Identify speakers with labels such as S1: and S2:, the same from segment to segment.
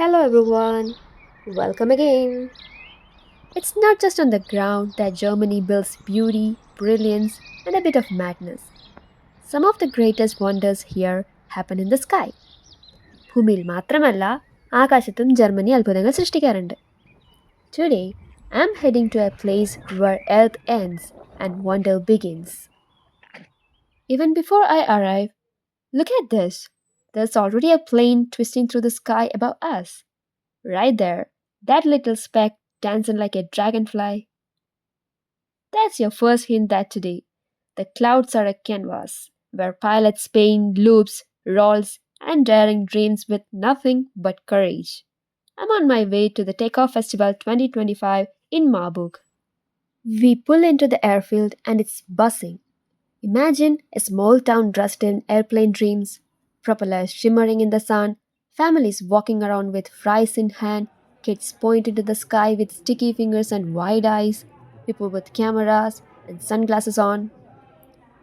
S1: Hello everyone, welcome again. It's not just on the ground that Germany builds beauty, brilliance, and a bit of madness. Some of the greatest wonders here happen in the sky. ഭൂമിയിൽ മാത്രമല്ല ആകാശത്തും Germany അത്ഭുതങ്ങൾ സൃഷ്ടിക്കാറുണ്ട്. Today, I'm heading to a place where Earth ends and wonder begins. Even before I arrive, look at this. There's already a plane twisting through the sky above us. Right there, that little speck dancing like a dragonfly. That's your first hint that today, the clouds are a canvas where pilots paint loops, rolls, and daring dreams with nothing but courage. I'm on my way to the Takeoff Festival 2025 in Marburg. We pull into the airfield and it's buzzing. Imagine a small town dressed in airplane dreams, propellers shimmering in the sun, families walking around with fries in hand, kids pointing to the sky with sticky fingers and wide eyes, people with cameras and sunglasses on.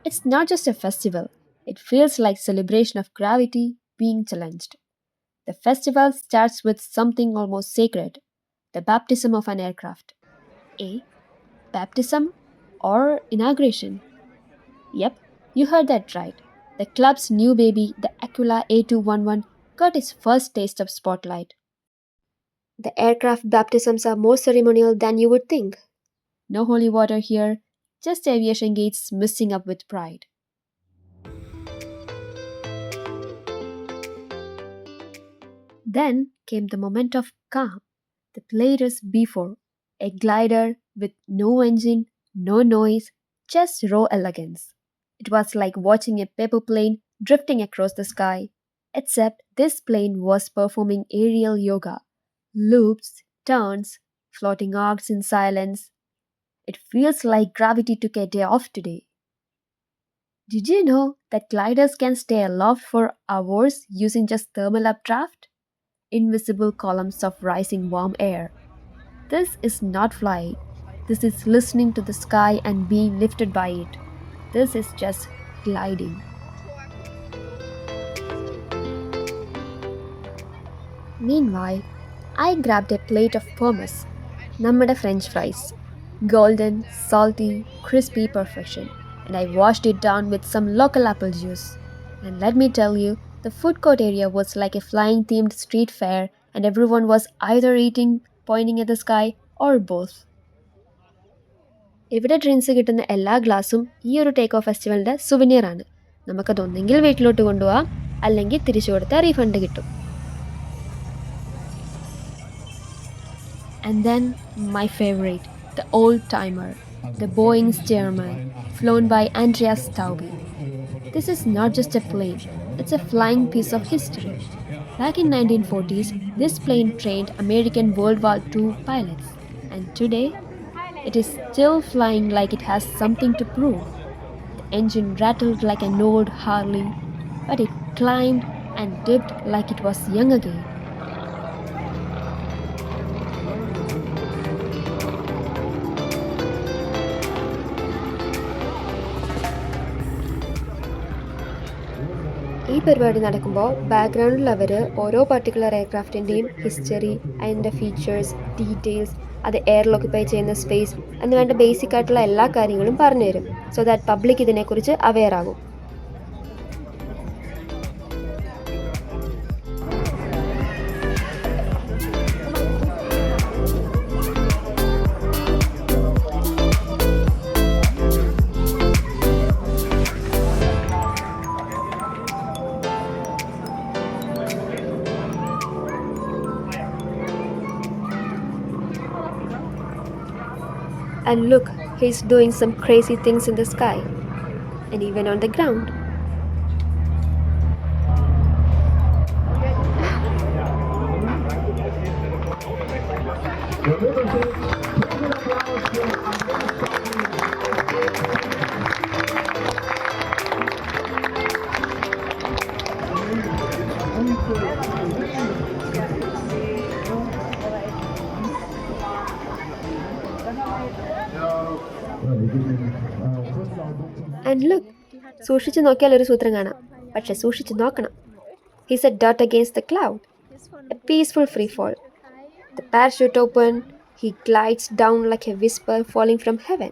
S1: It's not just a festival, it feels like celebration of gravity being challenged. The festival starts with something almost sacred, the baptism of an aircraft. A baptism or inauguration? Yep, you heard that right. The club's new baby, the Aquila A211, got its first taste of spotlight. The aircraft baptisms are more ceremonial than you would think. No holy water here, just aviation gates misting up with pride. Then came the moment of calm. The Polaris B4, a glider with no engine, no noise, just raw elegance. It was like watching a paper plane drifting across the sky, except this plane was performing aerial yoga, loops, turns, floating arcs in silence. It feels like gravity took a day off today. Did you know that gliders can stay aloft for hours using just thermal updraft? Invisible columns of rising warm air. This is not flying. This is listening to the sky and being lifted by it. This is just gliding. Meanwhile, I grabbed a plate of pommes, നമ്മുടെ French fries. Golden, salty, crispy perfection. And I washed it down with some local apple juice. And let me tell you, the food court area was like a flying themed street fair, and everyone was either eating, pointing at the sky, or both. ഇവിടെ drinks കിട്ടുന്ന എല്ലാ ഗ്ലാസും ഈ ഒരു take off ഫെസ്റ്റിവലിൻ്റെ souvenir ആണ്. നമുക്കതൊന്നെങ്കിൽ വീട്ടിലോട്ട് കൊണ്ടുപോകാം, അല്ലെങ്കിൽ തിരിച്ചു കൊടുത്താൽ റീഫണ്ട് കിട്ടും. And then my favorite, the old timer, the Boeing Stearman, flown by Andreas Taube. This is not just a plane, it's a flying piece of history. Back in 1940s, this plane trained American World War II pilots, and today it is still flying like it has something to prove. The engine rattled like an old Harley, but it climbed and dipped like it was young again. ഈ പരിപാടി നടക്കുമ്പോൾ ബാക്ക്ഗ്രൗണ്ടിൽ അവർ ഓരോ particular എയർക്രാഫ്റ്റിൻ്റെയും history, അതിൻ്റെ features, details, അത് എയറിൽ occupy ചെയ്യുന്ന space എന്ന് വേണ്ട ബേസിക് ആയിട്ടുള്ള എല്ലാ കാര്യങ്ങളും പറഞ്ഞു തരും, സോ ദാറ്റ് പബ്ലിക് ഇതിനെക്കുറിച്ച് അവെയർ ആകും. And look, he's doing some crazy things in the sky and even on the ground. And look, സൂക്ഷിച്ചു നോക്കിയാൽ ഒരു സൂത്രം കാണാം, പക്ഷെ സൂക്ഷിച്ചു നോക്കണം. He said dot against the cloud. A peaceful freefall. The parachute open, he glides down like a whisper falling from heaven.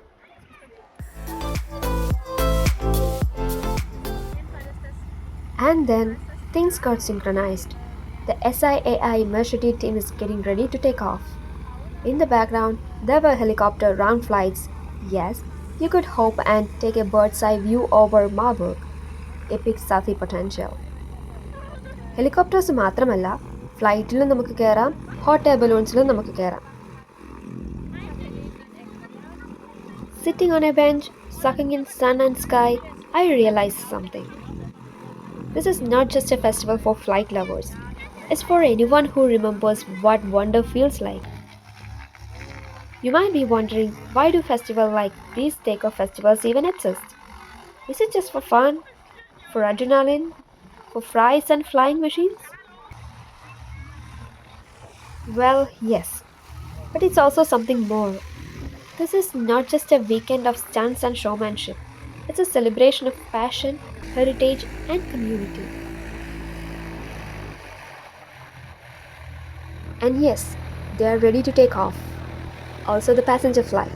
S1: And then things got synchronized. The SIAI emergency team is getting ready to take off. In the background, there were helicopter round flights. Yes, you could hope and take a bird's eye view over Marburg. Epic selfie potential. Helicopters മാത്രമല്ല ഫ്ലൈറ്റിലും നമുക്ക് കയറാം hot air ബലൂൺസിലും നമുക്ക് കയറാം Sitting on a bench, sucking in sun and sky, I realized something. This is not just a festival for flight lovers. It's for anyone who remembers what wonder feels like. You might be wondering, why do festivals like these takeoff festivals even exist? Is it just for fun? For adrenaline? For fries and flying machines? Well, yes. But it's also something more. This is not just a weekend of stunts and showmanship. It's a celebration of passion, heritage, and community. And yes, they are ready to take off. Also, the passenger flight.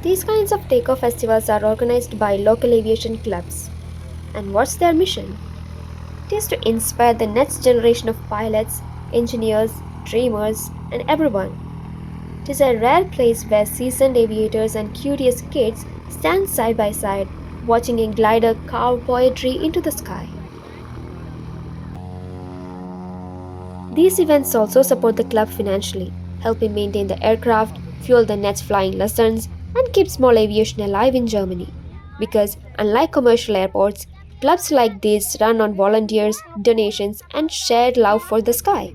S1: These kinds of takeoff festivals are organized by local aviation clubs. And what's their mission? It is to inspire the next generation of pilots, engineers, dreamers, and everyone. It is a rare place where seasoned aviators and curious kids stand side by side, watching a glider carve poetry into the sky. These events also support the club financially, helping maintain the aircraft, fuel the next flying lessons, and keep small aviation alive in Germany. Because, unlike commercial airports, clubs like these run on volunteers, donations, and shared love for the sky.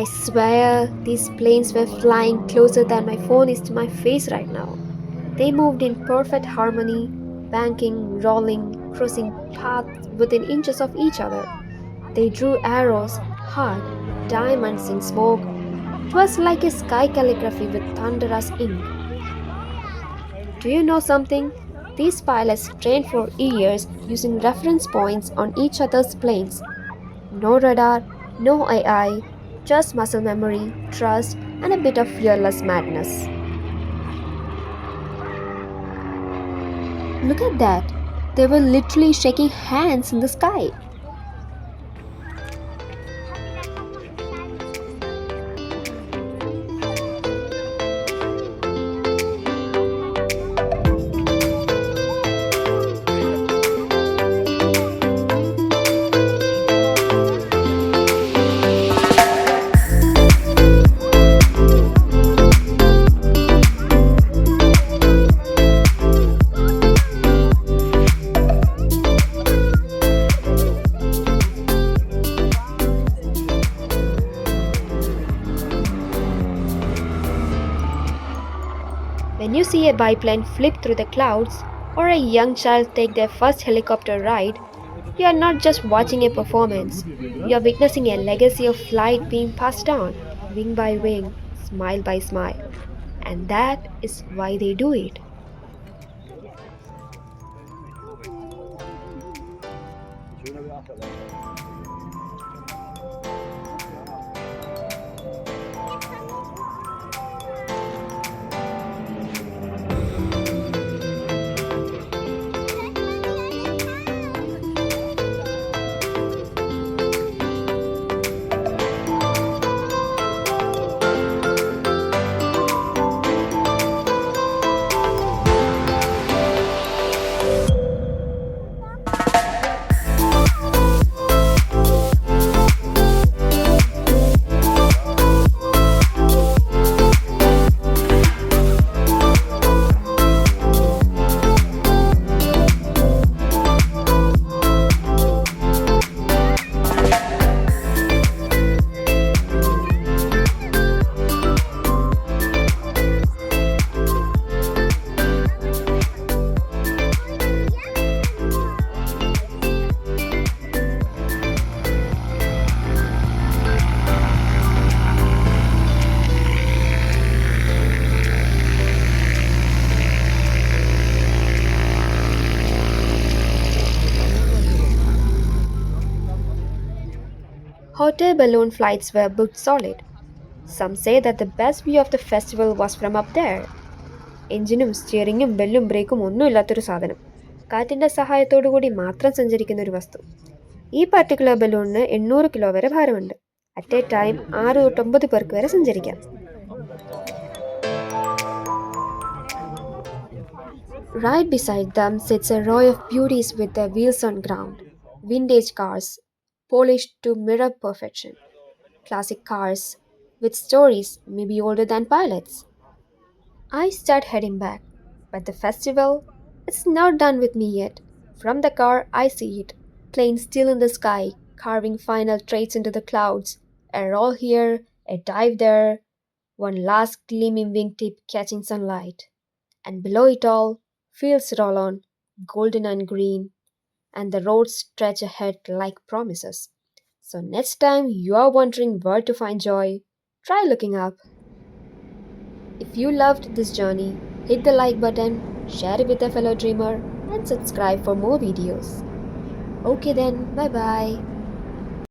S1: I swear these planes were flying closer than my phone is to my face right now. They moved in perfect harmony, banking, rolling, crossing paths within inches of each other. They drew arrows, hard, diamonds in smoke. It was like a sky calligraphy with thunder as ink. Do you know something? These pilots trained for years using reference points on each other's planes. No radar, no AI, just muscle memory, trust, and a bit of fearless madness. Look at that! They were literally shaking hands in the sky. When you see a biplane flip through the clouds or a young child take their first helicopter ride, you are not just watching a performance, you are witnessing a legacy of flight being passed on, wing by wing, smile by smile. And that is why they do it. Hot air balloon flights were booked solid. Some say that the best view of the festival was from up there. എഞ്ചിനും സ്റ്റിയറിങ്ങും ബെല്ലും ബ്രേക്കും ഒന്നുമില്ലാത്തൊരു സാധനം. കാറ്റിന്റെ സഹായത്തോടു കൂടി മാത്രം സഞ്ചരിക്കുന്ന ഒരു വസ്തു. ഈ particular ബലൂണിന് 800 kilo വരെ ഭാരമുണ്ട്. അറ്റ് എ ടൈം 6 തൊട്ട് 9 പേർക്ക് വരെ സഞ്ചരിക്കാം. Right beside them sits a row of beauties with their wheels on ground. Vintage cars, polished to mirror perfection. Classic cars, with stories maybe older than pilots. I start heading back, but the festival, it's not done with me yet. From the car, I see it. Plane still in the sky, carving final traits into the clouds. A roll here, a dive there, one last gleaming wingtip catching sunlight. And below it all, fields roll on, golden and green, and the roads stretch ahead like promises. So, next time you are wondering where to find joy, try looking up. If you loved this journey, hit the like button, share it with a fellow dreamer, and subscribe for more videos. Okay then, bye bye.